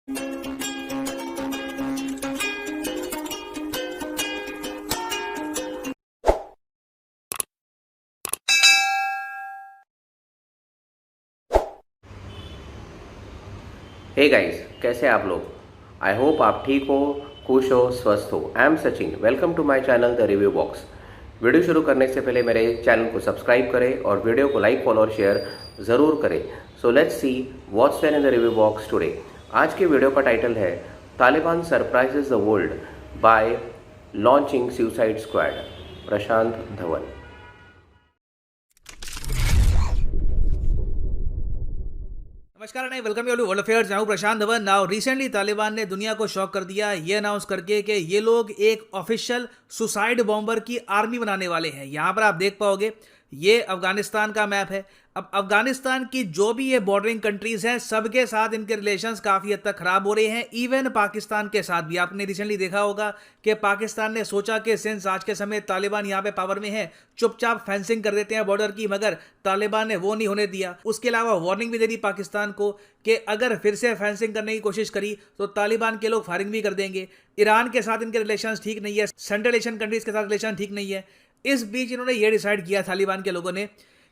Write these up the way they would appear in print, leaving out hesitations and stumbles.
Hey guys, कैसे आप लोग। आई होप आप ठीक हो, खुश हो, स्वस्थ हो। I am Sachin, welcome to my channel the review box. Video शुरू करने से पहले मेरे चैनल को सब्सक्राइब करें और वीडियो को लाइक, फॉलो और शेयर ज़रूर करें। So let's see what's there in the review box today. आज के वीडियो का टाइटल है Taliban surprises the world by launching suicide squad, Prashant Dhawan. नमस्कार नहीं, welcome you to world affairs. मैं हूं प्रशांत धवन। नाउ रिसेंटली तालिबान ने दुनिया को शॉक कर दिया ये अनाउंस करके कि ये लोग एक ऑफिशियल सुसाइड बॉम्बर की आर्मी बनाने वाले हैं। यहां पर आप देख पाओगे ये अफगानिस्तान का मैप है। अब अफगानिस्तान की जो भी ये बॉर्डरिंग कंट्रीज हैं सबके साथ इनके रिलेशंस काफ़ी हद तक ख़राब हो रहे हैं। इवन पाकिस्तान के साथ भी आपने रिसेंटली देखा होगा कि पाकिस्तान ने सोचा कि सिंस आज के समय तालिबान यहाँ पे पावर में है, चुपचाप फेंसिंग कर देते हैं बॉर्डर की, मगर तालिबान ने वो नहीं होने दिया। उसके अलावा वार्निंग भी दे दी पाकिस्तान को कि अगर फिर से फेंसिंग करने की कोशिश करी तो तालिबान के लोग फायरिंग भी कर देंगे। ईरान के साथ इनके रिलेशन ठीक नहीं है, सेंट्रल एशियन कंट्रीज के साथ रिलेशन ठीक नहीं है। इस बीच इन्होंने ये डिसाइड किया तालिबान के लोगों ने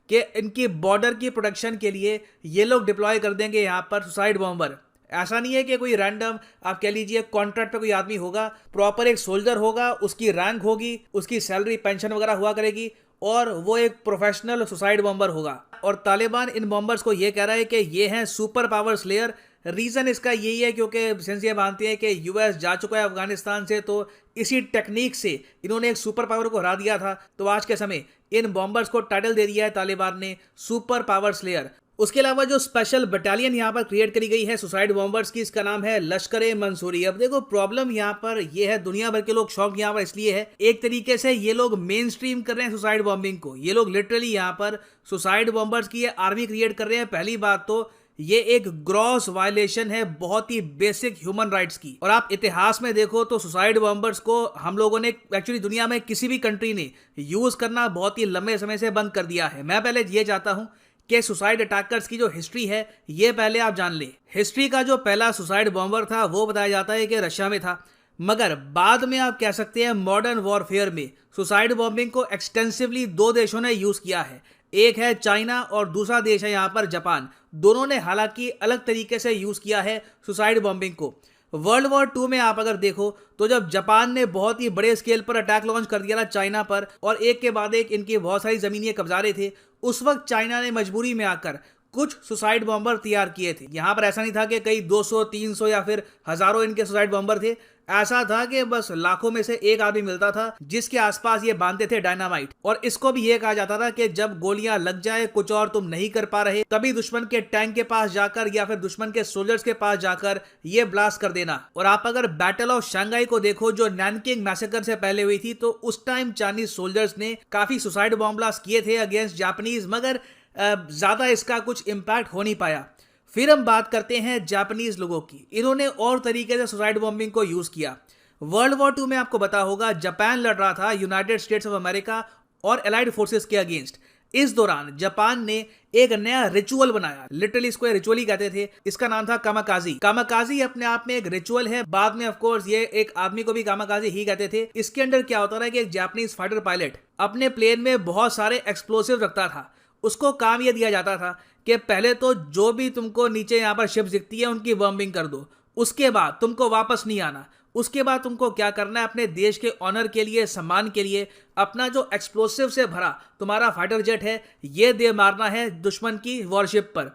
कि इनकी बॉर्डर की प्रोटेक्शन के लिए ये लोग डिप्लॉय कर देंगे यहाँ पर सुसाइड बॉम्बर। ऐसा नहीं है कि कोई रैंडम आप कह लीजिए कॉन्ट्रैक्ट पे कोई आदमी होगा, प्रॉपर एक सोल्जर होगा, उसकी रैंक होगी, उसकी सैलरी पेंशन वगैरह हुआ करेगी और वो एक प्रोफेशनल सुसाइड बॉम्बर होगा। और तालिबान इन बॉम्बर्स को ये कह रहा है कि ये हैं सुपर पावर स्लेयर। रीज़न इसका यही है क्योंकि सिंस ये मानते हैं कि यूएस जा चुका है अफगानिस्तान से, तो इसी टेक्निक से इन्होंने एक सुपर पावर को हरा दिया था। तो आज के समय इन बॉम्बर्स को टाइटल दे दिया है तालिबान ने सुपर पावर स्लेयर। उसके अलावा जो स्पेशल बटालियन यहाँ पर क्रिएट करी गई है सुसाइड बॉम्बर्स की, इसका नाम है लश्कर मंसूरी। अब देखो प्रॉब्लम यहाँ पर ये है, दुनिया भर के लोग शौक यहाँ पर इसलिए है, एक तरीके से ये लोग मेन स्ट्रीम कर रहे हैं सुसाइड बॉम्बिंग को। ये लोग लिटरली यहाँ पर सुसाइड बॉम्बर्स की आर्मी क्रिएट कर रहे हैं। पहली बात तो ये एक ग्रॉस वायलेशन है बहुत ही बेसिक ह्यूमन राइट्स की। और आप इतिहास में देखो तो सुसाइड बॉम्बर्स को हम लोगों ने एक्चुअली दुनिया में किसी भी कंट्री ने यूज करना बहुत ही लंबे समय से बंद कर दिया है। मैं पहले ये चाहता हूं कि सुसाइड अटैकर्स की जो हिस्ट्री है ये पहले आप जान ले। हिस्ट्री का जो पहला सुसाइड बॉम्बर था वो बताया जाता है कि रशिया में था, मगर बाद में आप कह सकते हैं मॉडर्न वॉरफेयर में सुसाइड बॉम्बिंग को एक्सटेंसिवली दो देशों ने यूज किया है। एक है चाइना और दूसरा देश है यहाँ पर जापान। दोनों ने हालांकि अलग तरीके से यूज किया है सुसाइड बॉम्बिंग को। वर्ल्ड वॉर 2 में आप अगर देखो तो जब जापान ने बहुत ही बड़े स्केल पर अटैक लॉन्च कर दिया था चाइना पर और एक के बाद एक इनकी बहुत सारी जमीनें कब्जा रहे थे, उस वक्त चाइना ने मजबूरी में आकर कुछ सुसाइड बॉम्बर तैयार किए थे। यहाँ पर ऐसा नहीं था कि कई 200, 300 या फिर हजारों इनके सुसाइड बॉम्बर थे। ऐसा था कि बस लाखों में से एक आदमी मिलता था जिसके आसपास ये बांधते थे डायनामाइट। और इसको भी ये कहा जाता था कि जब गोलियां लग जाए, कुछ और तुम नहीं कर पा रहे, तभी दुश्मन के टैंक के पास जाकर या फिर दुश्मन के सोल्जर्स के पास जाकर ये ब्लास्ट कर देना। और आप अगर बैटल ऑफ शंघाई को देखो जो नैनकिंग मैसेकर से पहले हुई थी, तो उस टाइम चाइनीज सोल्जर्स ने काफी सुसाइड बॉम्ब ब्लास्ट किए थे अगेंस्ट जापानीज, मगर ज्यादा इसका कुछ इंपैक्ट हो नहीं पाया। फिर हम बात करते हैं जापानीज लोगों की। इन्होंने और तरीके से सुसाइड बॉम्बिंग को यूज किया। वर्ल्ड वॉर 2 में आपको पता होगा जापान लड़ रहा था यूनाइटेड स्टेट्स ऑफ अमेरिका और एलाइड फोर्सेस के अगेंस्ट। इस दौरान जापान ने एक नया रिचुअल बनाया, लिटरली इसको रिचुअल ही कहते थे। इसका नाम था कामाकाजी। कामाकाजी अपने आप में एक रिचुअल है, बाद में ऑफ कोर्स ये एक आदमी को भी कामाकाजी ही कहते थे। इसके अंदर क्या होता था कि एक जापानीज फाइटर पायलट अपने प्लेन में बहुत सारे एक्सप्लोसिव रखता था। उसको काम यह दिया जाता था कि पहले तो जो भी तुमको नीचे यहाँ पर शिप दिखती है उनकी बॉम्बिंग कर दो, उसके बाद तुमको वापस नहीं आना। उसके बाद तुमको क्या करना है, अपने देश के ऑनर के लिए, सम्मान के लिए अपना जो एक्सप्लोसिव से भरा तुम्हारा फाइटर जेट है ये दे मारना है दुश्मन की वॉरशिप पर।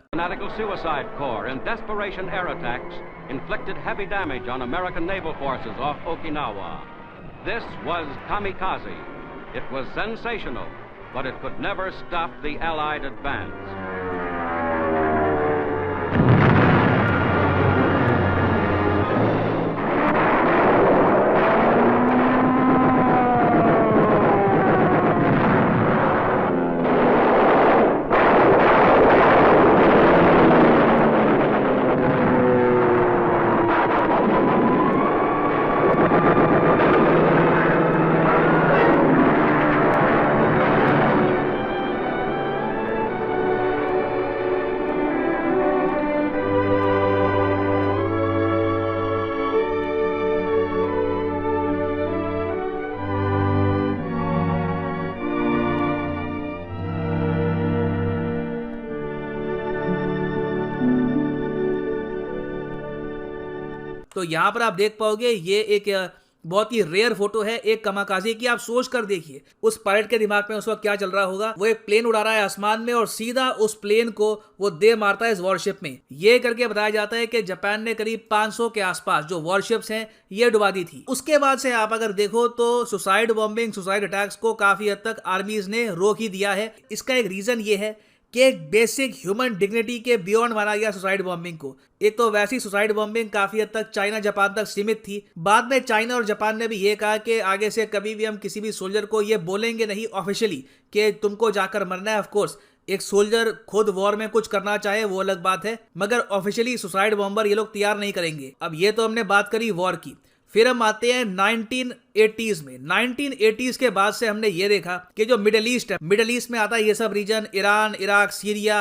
Suicide Corps in desperation air attacks inflicted heavy damage on American naval forces off Okinawa. This was kamikaze. It was sensational, but it could never stop the Allied advance. तो यहाँ पर आप देख पाओगे ये एक बहुत ही रेयर फोटो है एक कामाकाजी की। आप सोच कर देखिए उस पायलट के दिमाग में उस वक्त क्या चल रहा होगा। वो एक प्लेन उड़ा रहा है आसमान में और सीधा उस प्लेन को वो दे मारता है इस वॉरशिप में। ये करके बताया जाता है कि जापान ने करीब 500 के आसपास जो वॉरशिप्स हैं ये डुबा दी थी। उसके बाद से आप अगर देखो तो सुसाइड बॉम्बिंग, सुसाइड अटैक्स को काफी हद तक आर्मीज ने रोक ही दिया है। इसका एक रीजन ये है कि एक बेसिक ह्यूमन डिग्निटी के बियॉन्ड माना गया सुसाइड बॉम्बिंग को। एक तो वैसी सुसाइड बॉम्बिंग काफी हद तक चाइना जापान तक सीमित थी। बाद में चाइना और जापान ने भी ये कहा कि आगे से कभी भी हम किसी भी सोल्जर को ये बोलेंगे नहीं ऑफिशियली कि तुमको जाकर मरना है। ऑफ कोर्स एक सोल्जर खुद वॉर में कुछ करना चाहे वो अलग बात है, मगर ऑफिशियली सुसाइड बॉम्बर ये लोग तैयार नहीं करेंगे। अब ये तो हमने बात करी वॉर की। फिर हम आते हैं 1980s में। 1980s के बाद से हमने ये देखा कि जो मिडिल ईस्ट है, मिडिल ईस्ट में आता है ये सब रीजन, ईरान, इराक, सीरिया,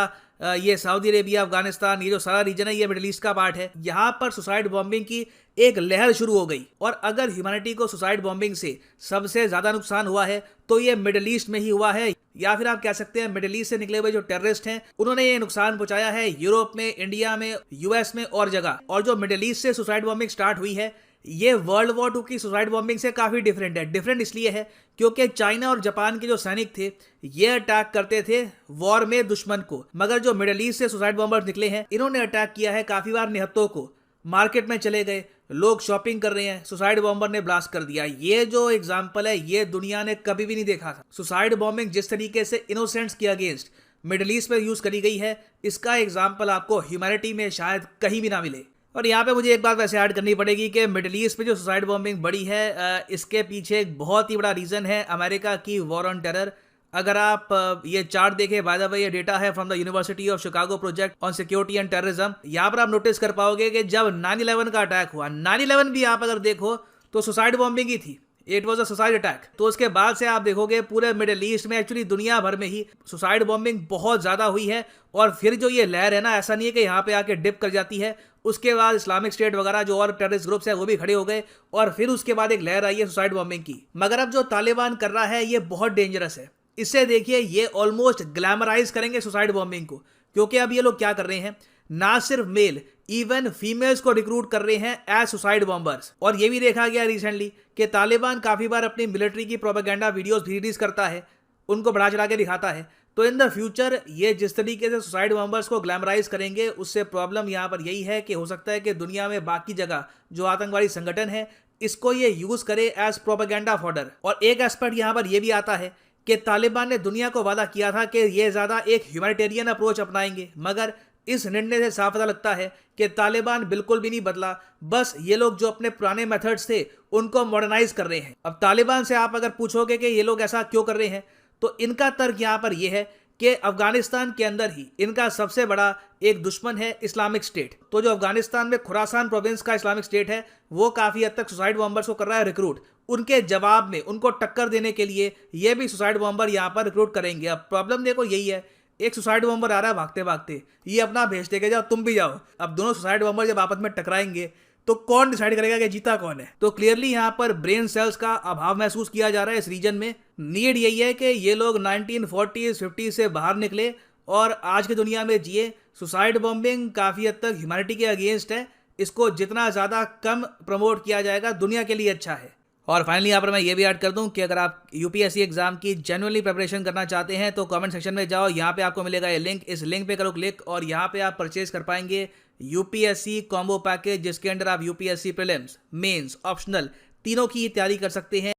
ये सऊदी अरेबिया, अफगानिस्तान, ये जो सारा रीजन है ये मिडिल ईस्ट का पार्ट है। यहाँ पर सुसाइड बॉम्बिंग की एक लहर शुरू हो गई। और अगर ह्यूमैनिटी को सुसाइड बॉम्बिंग से सबसे ज्यादा नुकसान हुआ है तो ये मिडिल ईस्ट में ही हुआ है, या फिर आप कह सकते हैं मिडिल ईस्ट से निकले हुए जो टेररिस्ट हैं उन्होंने ये नुकसान पहुंचाया है यूरोप में, इंडिया में, यूएस में और जगह। और जो मिडिल ईस्ट से सुसाइड बॉम्बिंग स्टार्ट हुई है ये वर्ल्ड वॉर 2 की सुसाइड बॉम्बिंग से काफी डिफरेंट है। डिफरेंट इसलिए है क्योंकि चाइना और जापान के जो सैनिक थे ये अटैक करते थे वॉर में दुश्मन को, मगर जो मिडिल ईस्ट से सुसाइड बॉम्बर्स निकले हैं इन्होंने अटैक किया है काफी बार निहत्तों को। मार्केट में चले गए, लोग शॉपिंग कर रहे हैं, सुसाइड बॉम्बर ने ब्लास्ट कर दिया। ये जो एग्जाम्पल है ये दुनिया ने कभी भी नहीं देखा था। सुसाइड बॉम्बिंग जिस तरीके से इनोसेंट्स के अगेंस्ट मिडिल ईस्ट में यूज करी गई है इसका एग्जाम्पल आपको ह्यूमैनिटी में शायद कहीं भी ना मिले। और यहाँ पे मुझे एक बात वैसे ऐड करनी पड़ेगी कि मिडिल ईस्ट में जो सुसाइड बॉम्बिंग बढ़ी है इसके पीछे एक बहुत ही बड़ा रीज़न है अमेरिका की वॉर ऑन टेरर। अगर आप ये चार्ट देखें, बाय द वे ये डेटा है from the university of Chicago project on security and terrorism. यहाँ पर आप नोटिस कर पाओगे कि जब 9/11 का अटैक हुआ, 9/11 भी आप अगर देखो तो सुसाइड बॉम्बिंग ही थी। It was a suicide attack. तो उसके बाद से आप देखोगे पूरे मिडिल ईस्ट में, एक्चुअली दुनिया भर में ही सुसाइड बॉम्बिंग बहुत ज़्यादा हुई है। और फिर जो ये लहर है ना, ऐसा नहीं है कि यहाँ पे आके डिप कर जाती है। उसके बाद इस्लामिक स्टेट वगैरह जो और टेररिस्ट ग्रुप्स हैं वो भी खड़े हो गए और फिर उसके बाद एक लहर आई है सुसाइड बॉम्बिंग की। मगर अब जो तालिबान कर रहा है ये बहुत डेंजरस है। इससे देखिए ये ऑलमोस्ट ग्लैमराइज करेंगे सुसाइड बॉम्बिंग को, क्योंकि अब ये लोग क्या कर रहे हैं, ना सिर्फ मेल इवन फीमेल्स को रिक्रूट कर रहे हैं एज सुसाइड बॉम्बर्स। और ये भी देखा गया रिसेंटली कि तालिबान काफी बार अपनी मिलिट्री की प्रोपेगेंडा वीडियोस भी रिलीज करता है, उनको बढ़ा चढ़ा के दिखाता है। तो इन द फ्यूचर ये जिस तरीके से सुसाइड बॉम्बर्स को ग्लैमराइज करेंगे उससे प्रॉब्लम यहाँ पर यही है कि हो सकता है कि दुनिया में बाकी जगह जो आतंकवादी संगठन है इसको ये यूज करे एज प्रोपेगेंडा फॉडर। और एक एस्पेक्ट यहाँ पर यह भी आता है कि तालिबान ने दुनिया को वादा किया था कि ये ज्यादा एक ह्यूमैनिटेरियन अप्रोच अपनाएंगे, मगर इस निर्णय से साफ पता लगता है कि तालिबान बिल्कुल भी नहीं बदला। बस ये लोग जो अपने पुराने मेथड्स थे उनको मॉडर्नाइज कर रहे हैं। अब तालिबान से आप अगर पूछोगे कि ये लोग ऐसा क्यों कर रहे हैं तो इनका तर्क यहाँ पर यह है कि अफगानिस्तान के अंदर ही इनका सबसे बड़ा एक दुश्मन है इस्लामिक स्टेट। तो जो अफगानिस्तान में खुरासान प्रोविंस का इस्लामिक स्टेट है वो काफी हद तक सुसाइड बॉम्बर्स को कर रहा है रिक्रूट। उनके जवाब में उनको टक्कर देने के लिए ये भी सुसाइड बॉम्बर यहाँ पर रिक्रूट करेंगे। अब प्रॉब्लम देखो यही है, एक सुसाइड बॉम्बर आ रहा है भागते भागते, ये अपना भेज देगा जाओ तुम भी जाओ। अब दोनों सुसाइड बॉम्बर जब आपस में टकराएंगे तो कौन डिसाइड करेगा कि जीता कौन है। तो क्लियरली यहाँ पर ब्रेन सेल्स का अभाव महसूस किया जा रहा है इस रीजन में। नीड यही है कि ये लोग 1940s 50s से बाहर निकले और आज की दुनिया में जिए। सुसाइड बॉम्बिंग काफ़ी हद तक ह्यूमैनिटी के अगेंस्ट है, इसको जितना ज़्यादा कम प्रमोट किया जाएगा दुनिया के लिए अच्छा है। और फाइनली यहाँ पर मैं ये भी ऐड कर दूं कि अगर आप यूपीएससी एग्जाम की जेन्युइनली प्रिपरेशन करना चाहते हैं तो कमेंट सेक्शन में जाओ, यहाँ पे आपको मिलेगा ये लिंक, इस लिंक पे करो क्लिक और यहाँ पे आप परचेज कर पाएंगे यूपीएससी कॉम्बो पैकेज, जिसके अंदर आप यूपीएससी प्रीलिम्स, मेंस, ऑप्शनल तीनों की तैयारी कर सकते हैं।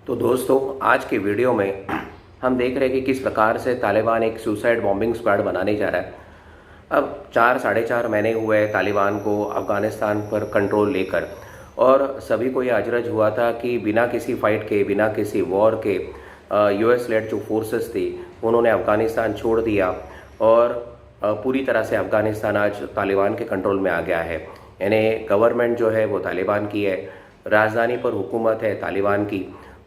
तो दोस्तों आज के वीडियो में हम देख रहे हैं कि किस प्रकार से तालिबान एक सुसाइड बॉम्बिंग स्क्वाड बनाने जा रहा है। अब 4-4.5 महीने हुए तालिबान को अफगानिस्तान पर कंट्रोल लेकर, और सभी को ये अजरज हुआ था कि बिना किसी फाइट के, बिना किसी वॉर के यूएस लेड जो फोर्सेस थी उन्होंने अफगानिस्तान छोड़ दिया और पूरी तरह से अफगानिस्तान आज तालिबान के कंट्रोल में आ गया है। यानी गवर्नमेंट जो है वो तालिबान की है, राजधानी पर हुकूमत है तालिबान की।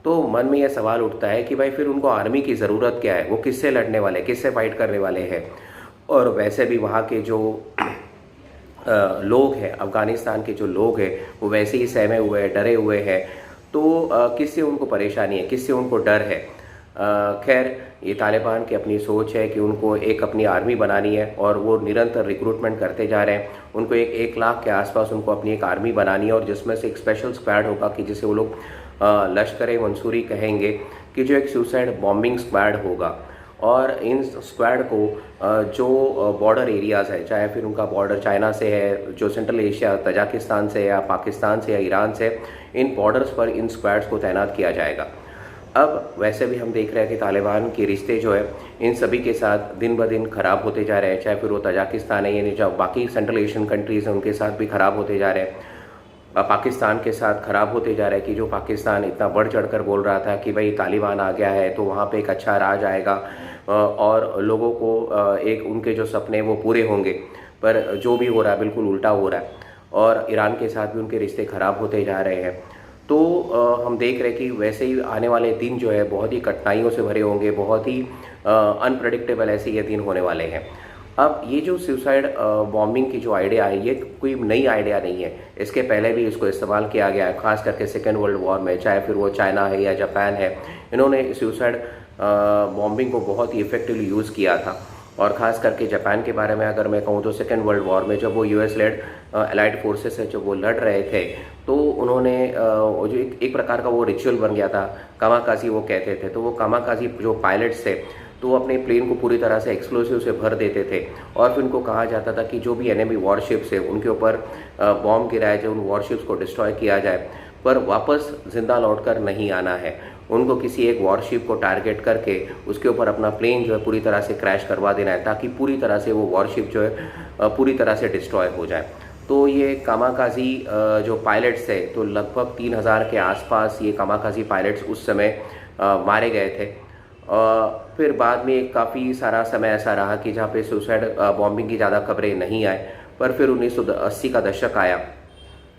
तो मन में यह सवाल उठता है कि भाई फिर उनको आर्मी की ज़रूरत क्या है, वो किससे लड़ने वाले, किससे फाइट करने वाले हैं। और वैसे भी वहाँ के जो लोग हैं, अफगानिस्तान के जो लोग हैं वो वैसे ही सहमे हुए हैं, डरे हुए हैं। तो किससे उनको परेशानी है, किससे उनको डर है। खैर, ये तालिबान की अपनी सोच है कि उनको एक अपनी आर्मी बनानी है और वो निरंतर रिक्रूटमेंट करते जा रहे हैं। उनको 1 लाख के आसपास उनको अपनी एक आर्मी बनानी है और जिसमें से एक स्पेशल स्क्वाड होगा कि जिसे वो लोग लश्कर मंसूरी कहेंगे, कि जो एक सुसाइड बॉम्बिंग स्क्वाड होगा। और इन स्क्वाड को जो बॉर्डर एरियाज़ है, चाहे फिर उनका बॉर्डर चाइना से है, जो सेंट्रल एशिया तजाकिस्तान से या पाकिस्तान से या ईरान से, इन बॉर्डर्स पर इन स्क्वाड्स को तैनात किया जाएगा। अब वैसे भी हम देख रहे हैं कि तालिबान के रिश्ते जो है इन सभी के साथ दिन ब दिन ख़राब होते जा रहे हैं, चाहे फिर वो तजाकिस्तान है, यानी जो बाकी सेंट्रल एशियन कंट्रीज़ हैं उनके साथ भी ख़राब होते जा रहे हैं। पाकिस्तान के साथ ख़राब होते जा रहा है कि जो पाकिस्तान इतना बढ़ चढ़कर बोल रहा था कि भाई तालिबान आ गया है तो वहाँ पे एक अच्छा राज आएगा और लोगों को एक उनके जो सपने वो पूरे होंगे, पर जो भी हो रहा है बिल्कुल उल्टा हो रहा है और ईरान के साथ भी उनके रिश्ते ख़राब होते जा रहे हैं। तो हम देख रहे हैं कि वैसे ही आने वाले दिन जो है बहुत ही कठिनाइयों से भरे होंगे, बहुत ही अनप्रेडिक्टेबल ऐसे ये दिन होने वाले हैं। अब ये जो सुसाइड बॉम्बिंग की जो आइडिया है, ये कोई नई आइडिया नहीं है, इसके पहले भी इसको इस्तेमाल किया गया है, खास करके सेकेंड वर्ल्ड वॉर में, चाहे फिर वो चाइना है या जापान है, इन्होंने सुसाइड बॉम्बिंग को बहुत ही इफेक्टिवली यूज़ किया था। और ख़ास करके जापान के बारे में अगर मैं कहूँ तो सेकेंड वर्ल्ड वॉर में जब वो US लेड एलाइड फोर्सेस से जब वो लड़ रहे थे तो उन्होंने जो एक प्रकार का वो रिचुअल बन गया था, कामाकाजी वो कहते थे। तो वो कामाकाजी जो पायलट्स थे तो वो अपने प्लेन को पूरी तरह से एक्सप्लोसिव से भर देते थे और फिर उनको कहा जाता था कि जो भी एनिमी वॉरशिप्स है उनके ऊपर बॉम्ब गिराया जाए, उन वॉरशिप्स को डिस्ट्रॉय किया जाए, पर वापस जिंदा लौटकर नहीं आना है। उनको किसी एक वॉरशिप को टारगेट करके उसके ऊपर अपना प्लेन जो है पूरी तरह से क्रैश करवा देना है, ताकि पूरी तरह से वो वॉरशिप जो है पूरी तरह से डिस्ट्रॉय हो जाए। तो ये कामाकाजी जो पायलट्स थे, तो लगभग 3000 के आसपास ये कामाकाजी पायलट्स उस समय मारे गए थे। फिर बाद में काफ़ी सारा समय ऐसा रहा कि जहाँ पे सुसाइड बॉम्बिंग की ज़्यादा खबरें नहीं आए, पर फिर 1980 का दशक आया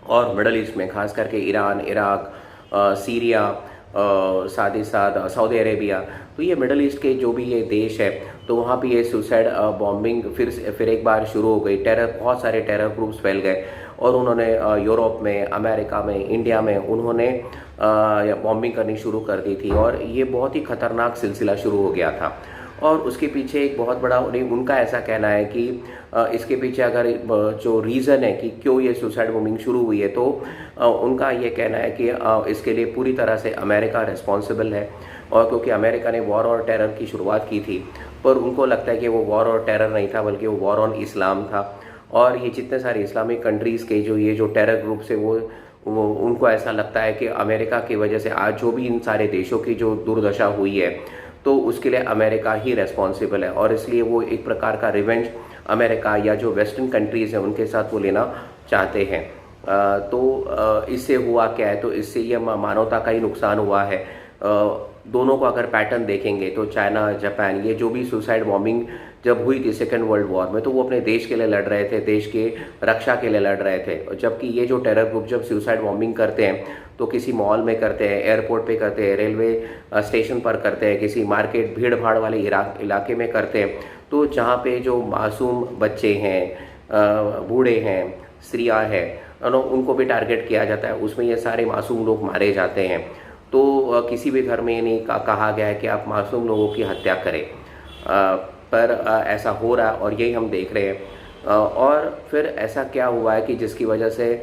और मिडल ईस्ट में खास करके ईरान, इराक, सीरिया, साथ ही साथ सऊदी अरेबिया, तो ये मिडल ईस्ट के जो भी ये देश है तो वहाँ पे ये सुसाइड बॉम्बिंग फिर एक बार शुरू हो गई। बहुत सारे टेरर ग्रुप्स फैल गए और उन्होंने यूरोप में, अमेरिका में, इंडिया में उन्होंने बॉम्बिंग करनी शुरू कर दी थी और ये बहुत ही ख़तरनाक सिलसिला शुरू हो गया था। और उसके पीछे एक बहुत बड़ा उनका ऐसा कहना है कि इसके पीछे अगर जो रीज़न है कि क्यों ये सुसाइड बॉम्बिंग शुरू हुई है, तो उनका ये कहना है कि इसके लिए पूरी तरह से अमेरिका रिस्पॉन्सिबल है। और क्योंकि अमेरिका ने वॉर और टेरर की शुरुआत की थी, पर उनको लगता है कि वो वॉर और टेरर नहीं था बल्कि वो वॉर ऑन इस्लाम था। और ये जितने सारे इस्लामिक कंट्रीज़ के जो टेरर ग्रुप्स है वो उनको ऐसा लगता है कि अमेरिका की वजह से आज जो भी इन सारे देशों की जो दुर्दशा हुई है तो उसके लिए अमेरिका ही रेस्पॉन्सिबल है। और इसलिए वो एक प्रकार का रिवेंज अमेरिका या जो वेस्टर्न कंट्रीज़ हैं उनके साथ वो लेना चाहते हैं। तो इससे हुआ क्या है, तो इससे ये मानवता का ही नुकसान हुआ है। दोनों को अगर पैटर्न देखेंगे तो चाइना, जापान, ये जो भी सुसाइड बॉम्बिंग जब हुई थी सेकेंड वर्ल्ड वॉर में, तो वो अपने देश के लिए लड़ रहे थे, देश के रक्षा के लिए लड़ रहे थे। जबकि ये जो टेरर ग्रुप जब सुसाइड बॉम्बिंग करते हैं तो किसी मॉल में करते हैं, एयरपोर्ट पे करते हैं, रेलवे स्टेशन पर करते हैं, किसी मार्केट भीड़ भाड़ वाले इलाके में करते हैं। तो जहाँ पे जो मासूम बच्चे हैं, बूढ़े हैं, स्त्रियाँ हैं, उनको भी टारगेट किया जाता है, उसमें ये सारे मासूम लोग मारे जाते हैं। तो किसी भी घर में ये नहीं कहा गया है कि आप मासूम लोगों की हत्या करें, पर ऐसा हो रहा है और यही हम देख रहे हैं। और फिर ऐसा क्या हुआ है कि जिसकी वजह से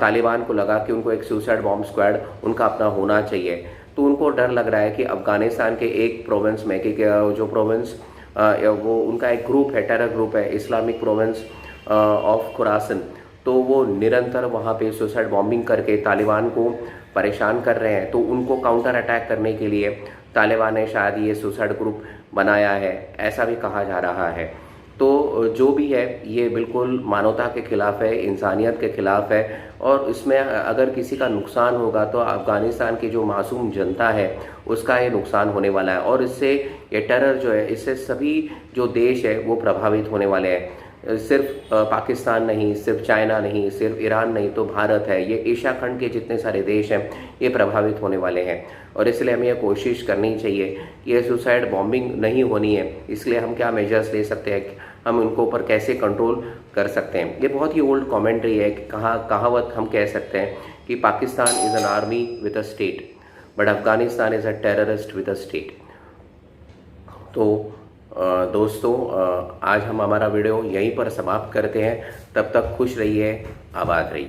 तालिबान को लगा कि उनको एक सुसाइड बॉम्ब स्क्वाड उनका अपना होना चाहिए। तो उनको डर लग रहा है कि अफ़गानिस्तान के एक प्रोविंस में, कि जो प्रोविंस वो उनका एक ग्रुप है, टेरर ग्रुप है, इस्लामिक प्रोविंस ऑफ खुरासन, तो वो निरंतर वहाँ पे सुसाइड बॉम्बिंग करके तालिबान को परेशान कर रहे हैं। तो उनको काउंटर अटैक करने के लिए तालिबान ने शायद ये सुसाइड ग्रुप बनाया है, ऐसा भी कहा जा रहा है। तो जो भी है ये बिल्कुल मानवता के खिलाफ है, इंसानियत के खिलाफ है। और इसमें अगर किसी का नुकसान होगा तो अफ़गानिस्तान की जो मासूम जनता है उसका ये नुकसान होने वाला है। और इससे ये टेरर जो है, इससे सभी जो देश है वो प्रभावित होने वाले हैं। सिर्फ पाकिस्तान नहीं, सिर्फ चाइना नहीं, सिर्फ ईरान नहीं, तो भारत है, ये एशिया खंड के जितने सारे देश हैं ये प्रभावित होने वाले हैं। और इसलिए हमें यह कोशिश करनी चाहिए कि ये सुसाइड बॉम्बिंग नहीं होनी है। इसलिए हम क्या मेजर्स ले सकते हैं, हम उनको ऊपर कैसे कंट्रोल कर सकते हैं। ये बहुत ही ओल्ड कमेंट्री है कि कहावत हम कह सकते हैं कि Pakistan is an army with a state but Afghanistan is a terrorist with a state. तो दोस्तों आज हम हमारा वीडियो यहीं पर समाप्त करते हैं। तब तक खुश रहिए, आबाद रहिए।